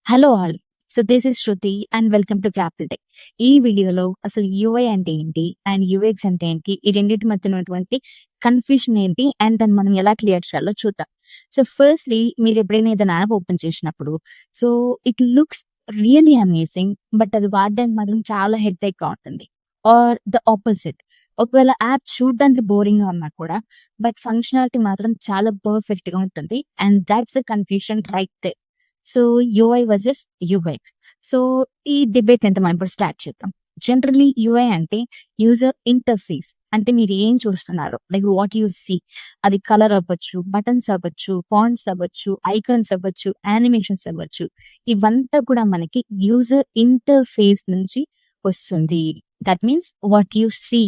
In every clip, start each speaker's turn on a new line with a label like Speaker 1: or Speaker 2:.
Speaker 1: Hello all. So this is Shruti and welcome to graphil tech. ఈ వీడియోలో అసలు UI అంటే ఏంటి? అండ్ యూఎక్స్ అంటే ఏంటి? ఈ రెండిటి మధ్య ఉన్నటువంటి కన్‌ఫ్యూషన్ ఏంటి? అండ్ దాన్ని మనం ఎలా క్లియర్ చేయాలో చూద్దాం. సో ఫస్ట్‌లీ మీరు ఎప్పుడైనా ఏదైనా యాప్ ఓపెన్ చేసినప్పుడు so it looks really amazing. But అది వాడడానికి మాత్రం చాలా హెడేక్‌గా ఉంటుంది. Or the opposite. ఒకవేళ యాప్ చూడడానికి బోరింగ్‌గా ఉన్నా కూడా బట్ ఫంక్షనాలిటీ మాత్రం చాలా పర్ఫెక్ట్‌గా ఉంటుంది. And that's the confusion right there. So UI versus UX. So ఈ డిబేట్ అయితే మనం ఇప్పుడు స్టార్ట్ చేద్దాం. జనరల్లీ యూఐ అంటే యూజర్ ఇంటర్ఫేస్. అంటే మీరు ఏం చూస్తున్నారు? Like what you see. అది కలర్ అవ్వచ్చు, బటన్స్ అవ్వచ్చు, ఫాంట్స్ అవ్వచ్చు, ఐకాన్స్ అవ్వచ్చు, యానిమేషన్స్ అవ్వచ్చు. ఇవంతా కూడా మనకి యూజర్ ఇంటర్ఫేస్ నుంచి వస్తుంది. That means what you see.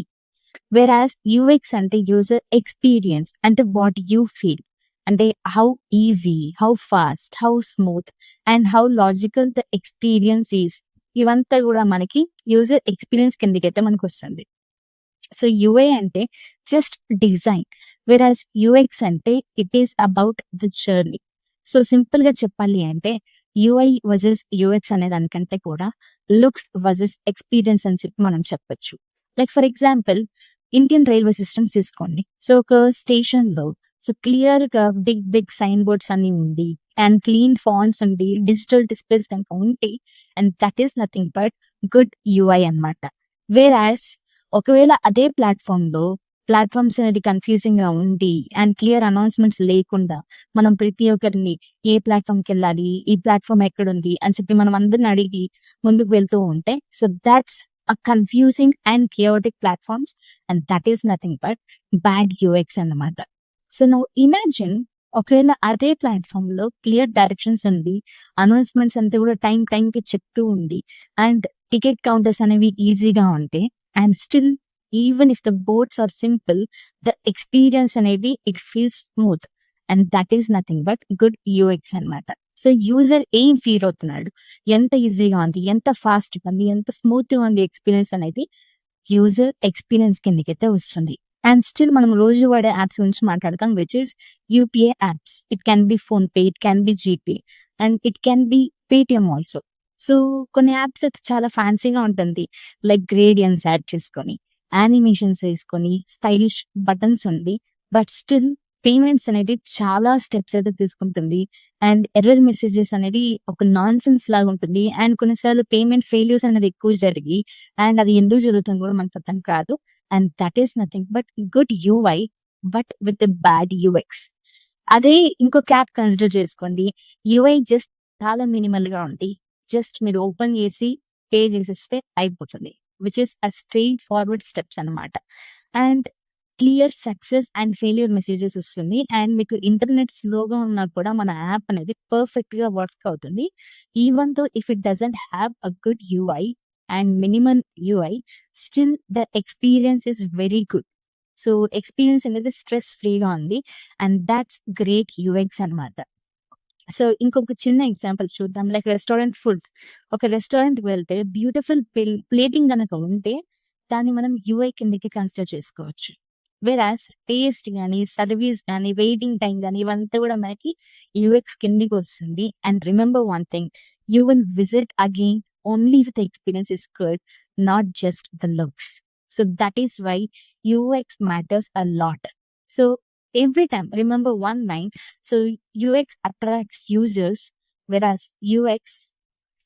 Speaker 1: Versus UX అంటే యూజర్ ఎక్స్‌పీరియన్స్ అంటే వాట్ యూ ఫీల్. అంటే how easy, how fast, how smooth and how logical the experience is. ఇవంతా గూడా మనకి యూజర్ ఎక్స్‌పీరియన్స్ కిందకైతే మనకొస్తుంది. సో యూఐ అంటే జస్ట్ డిజైన్. వెరాస్ యూఎక్స్ అంటే it is about the journey. So సింపుల్‌గా చెప్పాలి అంటే యూఐ వర్సెస్ యూఎక్స్ అనే దానికంటే కూడా లుక్స్ వర్సెస్ ఎక్స్‌పీరియన్స్ అని చెప్పి మనం చెప్పొచ్చు. Like for example Indian railway systems తీసుకోండి. సో ఒక స్టేషన్‌లో సో క్లియర్‌గా బిగ్ సైన్ బోర్డ్స్ అన్నీ ఉండి అండ్ క్లీన్ ఫాంట్స్ ఉండి, డిజిటల్ డిస్‌ప్లేస్ గనుక ఉంటే and that is nothing but good UI అన్నమాట. వేరాస్ ఒకవేళ అదే ప్లాట్‌ఫార్మ్స్ అనేది కన్‌ఫ్యూజింగ్‌గా ఉండి అండ్ క్లియర్ అనౌన్స్‌మెంట్స్ లేకుండా మనం ప్రతి ఒక్కరిని ఏ ప్లాట్‌ఫార్మ్‌కెళ్ళాలి? ఈ ప్లాట్‌ఫార్మ్ ఎక్కడుంది? అని చెప్పి మనం అందరిని అడిగి ముందుకు వెళ్తూ ఉంటే so thoughts confusing and chaotic platforms and that is nothing but bad UX అన్నమాట. సో నౌ ఇమాజిన్ ఒకవేళ అదే ప్లాట్‌ఫార్మ్‌లో క్లియర్ డైరెక్షన్స్ ఉండి, అనౌన్స్‌మెంట్స్ అంతా కూడా టైమ్‌కి చెప్తూ ఉండి అండ్ టికెట్ కౌంటర్స్ అనేవి ఈజీగా ఉంటే and still even if the boards are simple the experience అనేది it feels smooth and that is nothing but good UX అన్నమాట. సో యూజర్ ఏం ఫీల్ అవుతున్నాడు? ఎంత ఈజీగా ఉంది? ఎంత ఫాస్ట్‌గా ఉంది? ఎంత స్మూత్‌గా ఉంది ఎక్స్‌పీరియన్స్ అనేది యూజర్ ఎక్స్‌పీరియన్స్ కిందకైతే వస్తుంది. అండ్ స్టిల్ మనం రోజు వాడే యాప్స్ గురించి మాట్లాడతాం which is UPI apps. It can be PhonePe, it can be GPay and it can be Paytm also. So కొన్ని యాప్స్ అయితే చాలా ఫ్యాన్సీగా ఉంటుంది. లైక్ గ్రేడియన్స్ యాడ్ చేసుకొని, యానిమేషన్స్ ఏసుకొని, స్టైలిష్ బటన్స్ ఉండి బట్ స్టిల్ పేమెంట్స్ అనేది చాలా స్టెప్స్ అయితే తీసుకుంటుంది. అండ్ ఎర్రర్ మెసేజెస్ అనేది ఒక నాన్‌సెన్స్ లాగా ఉంటుంది. అండ్ కొన్నిసార్లు పేమెంట్ ఫెయిల్యూర్స్ అనేది ఎక్కువ జరిగి అండ్ అది ఎందుకు జరుగుతుందో కూడా మనకు అర్థం కాదు. And that is nothing but good UI but with a bad UX. అదే ఇంకొక యాప్ కన్సిడర్ చేసుకోండి. యూఐ జస్ట్ చాలా మినిమల్‌గా ఉంది. జస్ట్ మీరు ఓపెన్ చేసి పే చేసేస్తే అయిపోతుంది. Which is a straight forward steps అన్నమాట. And clear success and failure messages వస్తుంది. అండ్ మీకు ఇంటర్నెట్ స్లోగా ఉన్నా కూడా మన యాప్ అనేది పర్ఫెక్ట్‌గా వర్క్ అవుతుంది. Even though if it doesn't have a good UI and minimum UI still the experience is very good. So experience అనేది స్ట్రెస్ ఫ్రీగా ఉంది. అండ్ థాట్స్ గ్రేట్ యూఎక్స్ అన్నమాట. సో ఇంకొక చిన్న ఎగ్జాంపుల్ చూద్దాం. Like restaurant food. ఒక రెస్టారెంట్‌కి వెళ్తే బ్యూటిఫుల్ ప్లేటింగ్ గనక ఉంటే దాన్ని మనం యూఐ కిందకి కన్సిడర్ చేసుకోవచ్చు. వెరాస్ టేస్ట్ గాని, సర్విస్ గాని, వెయిటింగ్ టైమ్ గాని ఇవంతా కూడా మనకి యూఎక్స్ కిందకొస్తుంది. And remember one thing you will visit again only if the experience is good, not just the looks. So that is why UX matters a lot. So every time remember one line. So UX attracts users, whereas UX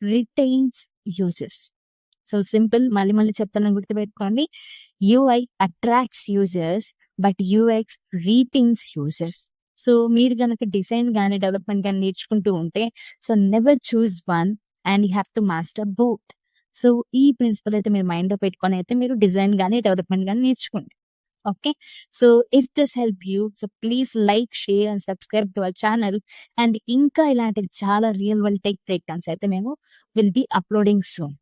Speaker 1: retains users. So simple మళ్ళీ చెప్తాను గుర్తుపెట్టుకోండి. UI attracts users but UX retains users. So మీరు గనక design గాని, development గాని నేర్చుకుంటూ ఉంటే so never choose one and you have to master both. So ఈ ప్రిన్సిపల్ అయితే మీరు మైండ్‌లో పెట్టుకొని అయితే మీరు డిజైన్ గాని, డెవలప్‌మెంట్ గాని నేర్చుకోండి. Okay. So if this help you so please like, share and subscribe to our channel. And ఇంకా ఇలాంటి చాలా real world tech break downs అయితే మేము విల్ బి అప్లోడింగ్ సూన్.